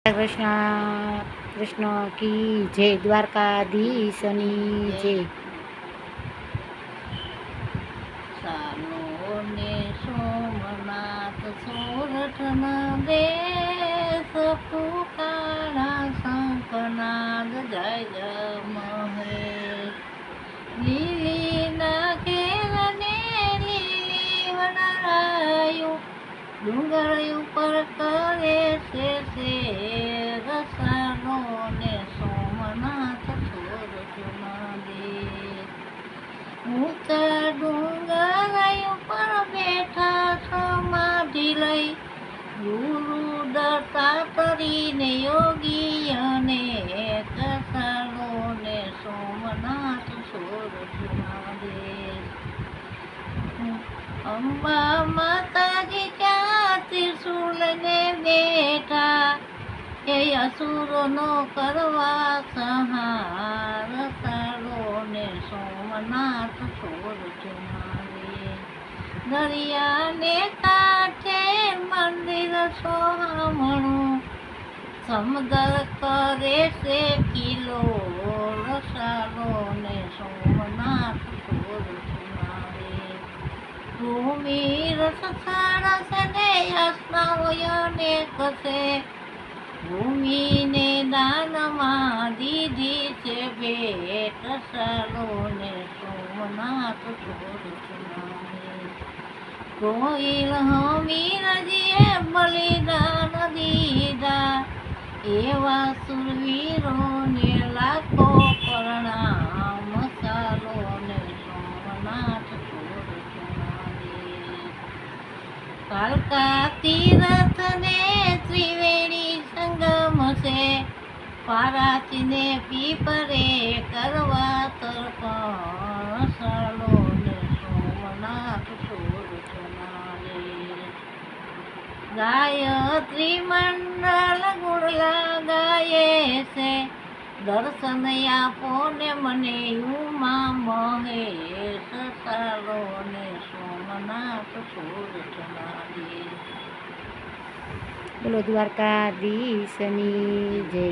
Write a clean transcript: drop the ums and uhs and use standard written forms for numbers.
કૃષ્ણ કૃષ્ણ કી જય, દ્વારકાધીશની જય. ચાલો ને સોમનાથ સોરઠના દેશ, પુકારા શંખનાદ જય જય મહેશ. લીલી ના ઘેરને લીલી વનરાયું, ડુંગર ઉપર કરે છે શેર. ચાલો ને સોમનાથ સોરઠના દેશ, ઊંચા ડુંગર ઉપર બેઠા સમાધિ લઈ, ગુરુ દત્તાત્રેયને યોગી અને ચાલો ને સોમનાથ સોરઠના દેશ. અંબા માતાજી ત્યાં ત્રિશુલ ને બેઠા, એ અસુરોનો કરવા સંહાર. ચાલો ને સોમનાથ સોરઠના દેશ. દરિયાને કાંઠે મંદિર સોહામણું, સમદર કરે છે કિલોલ. ચાલો ને સોમનાથ સોરઠના દેશ. ભૂમિ રસ સારસ ને અસ્નાવયને કસે, ભૂમિને દાનમાં દીધી છે ભેટ. ચાલો ને સોમનાથ સોરઠના દેશ. કોઈલ હમીરજીએ બલિદાન દીધા, એવા સુરવીરોને લાખો પ્રણામ. ચાલો ને સોમનાથ સોરઠના દેશ. કાલકા તીરથ ને ત્રિવેણી સંગમ છે, પારાચીને પીપરે કરવા તર્પણ. ચાલો ને સોમનાથ સોરઠના દેશ. ગાયત્રી મંડળ ગુડલા ગાયે છે, દર્શન આપો ને મને ઉમા મહેશ. ચાલો ને સોમનાથ સોરઠના દેશ. બોલો દ્વારકાધીશની જય.